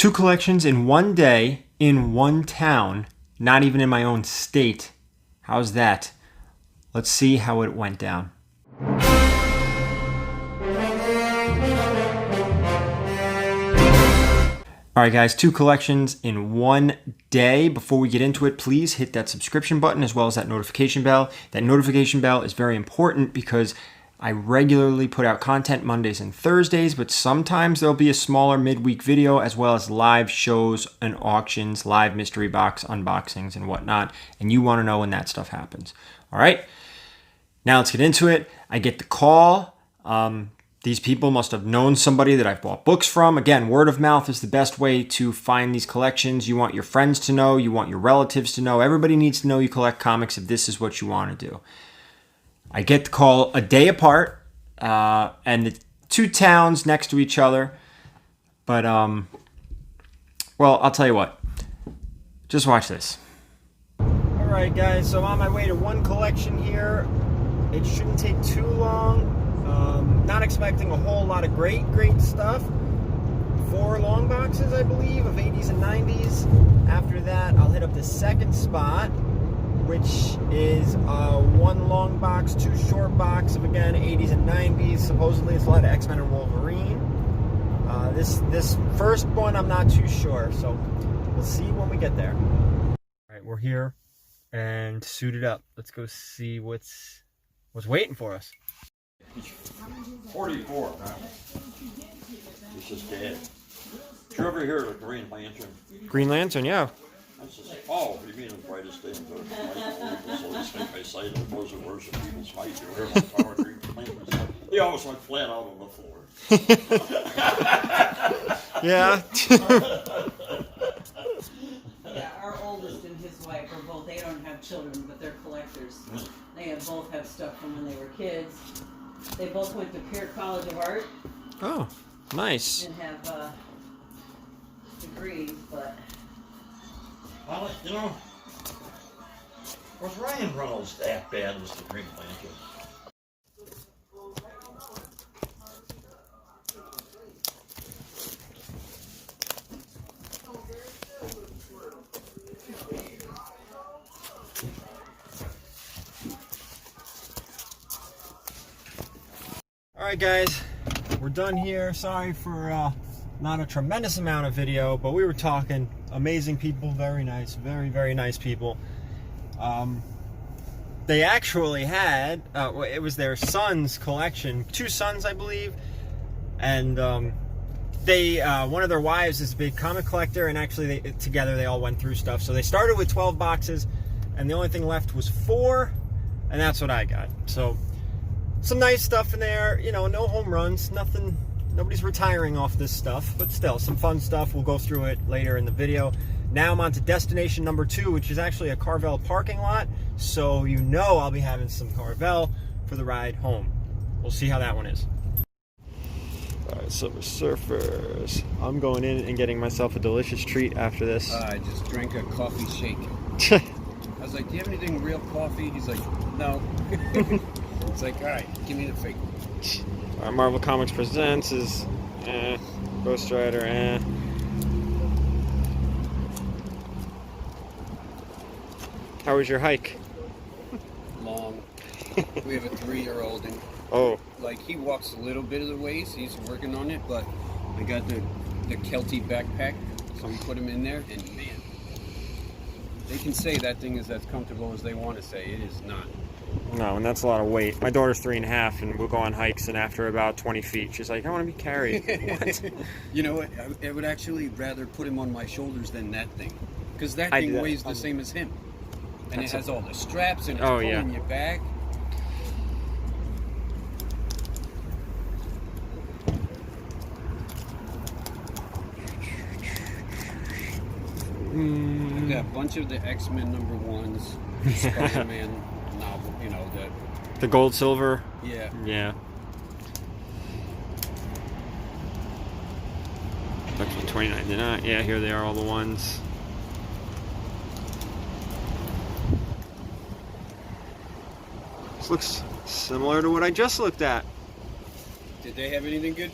2 collections in one day in one town, not even in my own state. How's that? Let's see how it went down. Alright guys, 2 collections in one day. Before we get into it, please hit that subscription button as well as that notification bell. That notification bell is very important because I regularly put out content Mondays and Thursdays, but sometimes there'll be a smaller midweek video as well as live shows and auctions, live mystery box unboxings and whatnot, and you want to know when that stuff happens. Alright, now let's get into it. I get the call. These people must have known somebody that I've bought books from. Again, word of mouth is the best way to find these collections. You want your friends to know. You want your relatives to know. Everybody needs to know you collect comics if this is what you want to do. I get the call a day apart, and the 2 towns next to each other. But, well, I'll tell you what. Just watch this. Alright, guys, so I'm on my way to 1 collection here. It shouldn't take too long. Not expecting a whole lot of great stuff. 4 long boxes, I believe, of 80s and 90s. After that, I'll hit up the second spot, which is 1 long box, 2 short box of, again, 80s and 90s. Supposedly it's a lot of X-Men and Wolverine. This first one I'm not too sure, so we'll see when we get there. All right, we're here and suited up. Let's go see what's waiting for us. 44 now. This is dead. Did you ever hear of the Green Lantern? Green Lantern, yeah. That's just, oh, you mean the brightest day in the night? So they think by sight of those who worship people's might. You hear about power Green Lantern? He always went flat out on the floor. Yeah. Yeah, our oldest and his wife are both, they don't have children, but they're collectors. They both have stuff from when they were kids. They both went to Peer College of Art. Oh, nice. And have degrees, but... Well, you know, was Ryan Reynolds that bad as the Green Lantern? Alright guys, we're done here. Sorry for not a tremendous amount of video, but we were talking. Amazing people, very nice, very nice people. They actually had, it was their son's collection, 2 sons I believe, and one of their wives is a big comic collector, and actually together they all went through stuff. So they started with 12 boxes, and the only thing left was 4, and that's what I got. So some nice stuff in there, you know, no home runs, nothing, nobody's retiring off this stuff, but still, some fun stuff. We'll go through it later in the video. Now I'm on to destination number 2, which is actually a Carvel parking lot, so you know I'll be having some Carvel for the ride home. We'll see how that one is. Alright, Silver Surfers. I'm going in and getting myself a delicious treat after this. I just drank a coffee shake. I was like, do you have anything real coffee? He's like, no. It's like, all right, give me the fake. Marvel Comics Presents is Ghost Rider, How was your hike? Long. We have a 3-year-old, and like he walks a little bit of the ways. He's working on it, but I got the Kelty backpack, so we put him in there, and man, they can say that thing is as comfortable as they want to say. It is not. No, and that's a lot of weight. My daughter's 3.5, and we'll go on hikes, and after about 20 feet, she's like, I want to be carried. What? You know what? I would actually rather put him on my shoulders than that thing, because that thing weighs the same as him, and it has all the straps, and it's pulling you back. I've got a bunch of the X-Men #1s, Spider-Man novel, you know, the gold, silver. Yeah. Yeah. Actually, $29.99. Yeah, here they are, all the ones. This looks similar to what I just looked at. Did they have anything good?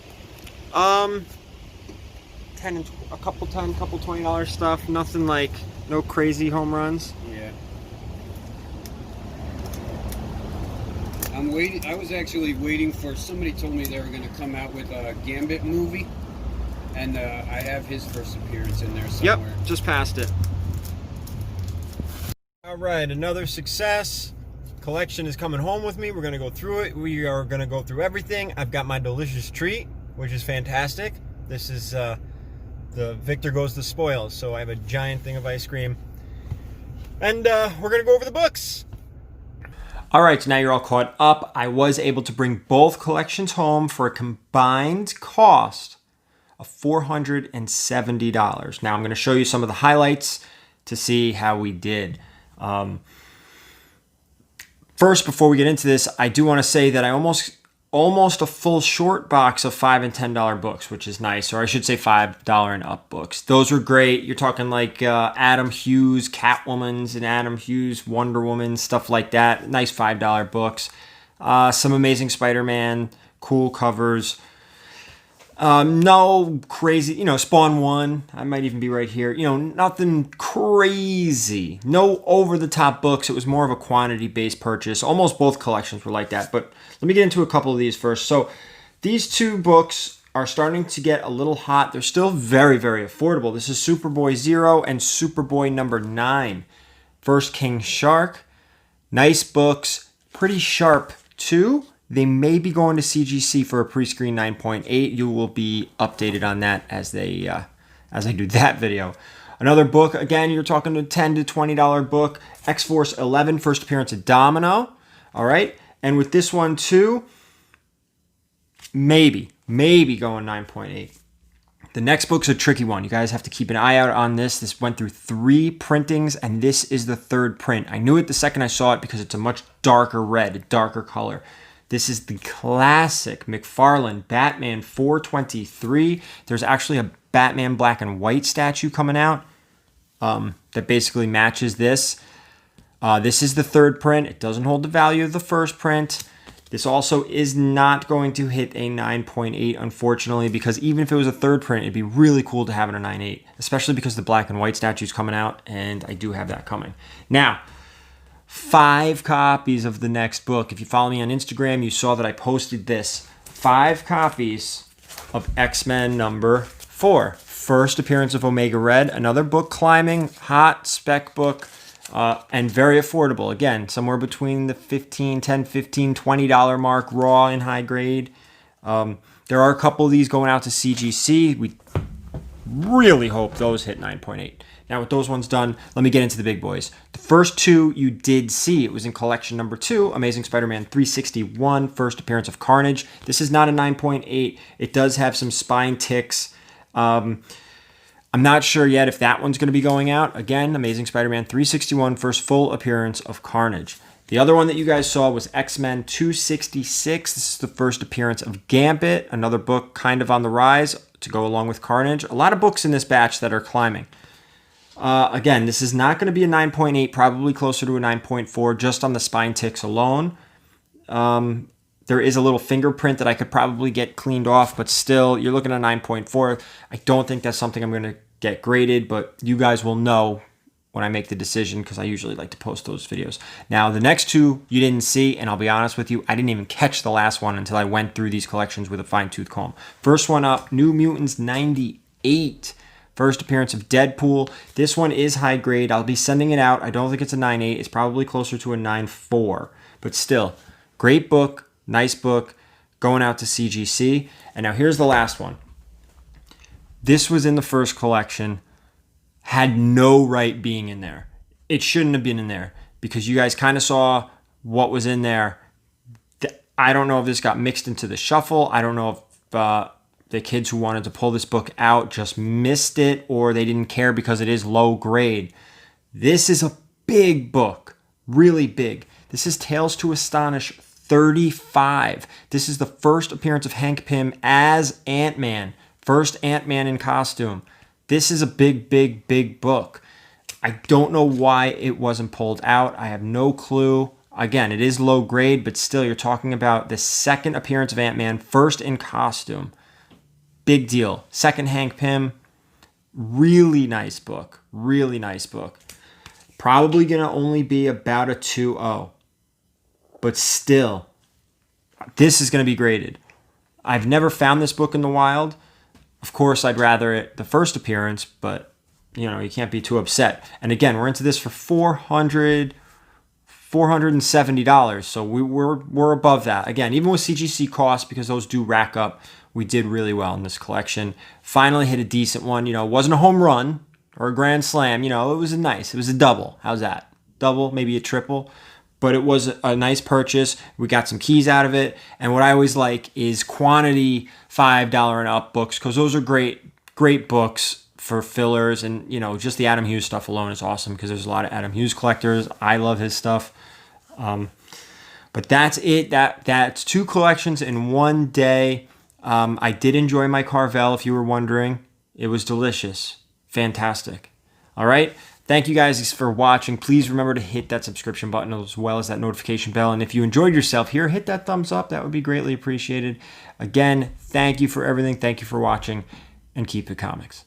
kind of a couple $20 stuff. Nothing like, no crazy home runs. Yeah. I'm waiting. I was actually waiting for, somebody told me they were going to come out with a Gambit movie, and I have his first appearance in there somewhere. Yep, just passed it. All right, another success. Collection is coming home with me. We're going to go through it. We are going to go through everything. I've got my delicious treat, which is fantastic. This is the Victor Goes the Spoils, so I have a giant thing of ice cream. And we're going to go over the books. All right, so now you're all caught up. I was able to bring both collections home for a combined cost of $470. Now I'm going to show you some of the highlights to see how we did. First, before we get into this, I do want to say that I almost a full short box of $5 and $10 books, which is nice, or I should say $5 and up books. Those are great. You're talking like Adam Hughes, Catwoman's and Adam Hughes, Wonder Woman, stuff like that. Nice $5 books. Some Amazing Spider-Man, cool covers. No crazy, Spawn 1, I might even be right here. Nothing crazy. No over-the-top books. It was more of a quantity-based purchase. Almost both collections were like that. But let me get into a couple of these first. So these two books are starting to get a little hot. They're still very, very affordable. This is Superboy Zero and Superboy number 9. First King Shark. Nice books. Pretty sharp, too. They may be going to CGC for a pre-screen 9.8. You will be updated on that as I do that video. Another book, again, you're talking a $10 to $20 book. X-Force 11, first appearance of Domino. All right. And with this one, too, maybe going 9.8. The next book's a tricky one. You guys have to keep an eye out on this. This went through 3 printings, and this is the 3rd print. I knew it the second I saw it because it's a much darker red, a darker color. This is the classic McFarlane Batman 423. There's actually a Batman black and white statue coming out that basically matches this. This is the 3rd print. It doesn't hold the value of the 1st print. This also is not going to hit a 9.8, unfortunately, because even if it was a 3rd print, it'd be really cool to have it a 9.8, especially because the black and white statue is coming out, and I do have that coming. Now, 5 copies of the next book. If you follow me on Instagram, you saw that I posted this. 5 copies of X-Men number 4. First appearance of Omega Red. Another book climbing, hot spec book, and very affordable. Again, somewhere between the $10, $15, $20 mark, raw and high grade. There are a couple of these going out to CGC. We really hope those hit 9.8. Now, with those ones done, let me get into the big boys. The first 2 you did see. It was in collection number 2, Amazing Spider-Man 361, first appearance of Carnage. This is not a 9.8. It does have some spine ticks. I'm not sure yet if that one's going to be going out. Again, Amazing Spider-Man 361, first full appearance of Carnage. The other one that you guys saw was X-Men 266. This is the first appearance of Gambit, another book kind of on the rise to go along with Carnage. A lot of books in this batch that are climbing. Again, this is not going to be a 9.8, probably closer to a 9.4 just on the spine ticks alone. There is a little fingerprint that I could probably get cleaned off, but still, you're looking at 9.4. I don't think that's something I'm going to get graded, but you guys will know when I make the decision because I usually like to post those videos. Now, the next 2 you didn't see, and I'll be honest with you, I didn't even catch the last one until I went through these collections with a fine-tooth comb. First one up, New Mutants 98. First appearance of Deadpool. This one is high grade. I'll be sending it out. I don't think it's a 9.8. It's probably closer to a 9.4. But still, great book, nice book, going out to CGC. And now here's the last one. This was in the first collection. Had no right being in there. It shouldn't have been in there because you guys kind of saw what was in there. I don't know if this got mixed into the shuffle. I don't know if the kids who wanted to pull this book out just missed it or they didn't care because it is low grade. This is a big book, really big. This is Tales to Astonish 35. This is the first appearance of Hank Pym as Ant-Man. First Ant-Man in costume. This is a big, big, big book. I don't know why it wasn't pulled out. I have no clue. Again, it is low grade, but still you're talking about the second appearance of Ant-Man, first in costume. Big deal. Second Hank Pym. Really nice book. Really nice book. Probably going to only be about a 2.0. But still, this is going to be graded. I've never found this book in the wild. Of course, I'd rather it the first appearance, but you can't be too upset. And again, we're into this for $470, so we're above that. Again, even with CGC costs, because those do rack up, we did really well in this collection. Finally hit a decent one. It wasn't a home run or a grand slam. It was it was a double. How's that? Double, maybe a triple. But it was a nice purchase. We got some keys out of it. And what I always like is quantity $5 and up books, because those are great books for fillers. And, just the Adam Hughes stuff alone is awesome, because there's a lot of Adam Hughes collectors. I love his stuff. But that's it. That's 2 collections in one day. I did enjoy my Carvel, if you were wondering. It was delicious. Fantastic. All right. Thank you guys for watching. Please remember to hit that subscription button as well as that notification bell. And if you enjoyed yourself here, hit that thumbs up. That would be greatly appreciated. Again, thank you for everything. Thank you for watching, and keep it comics.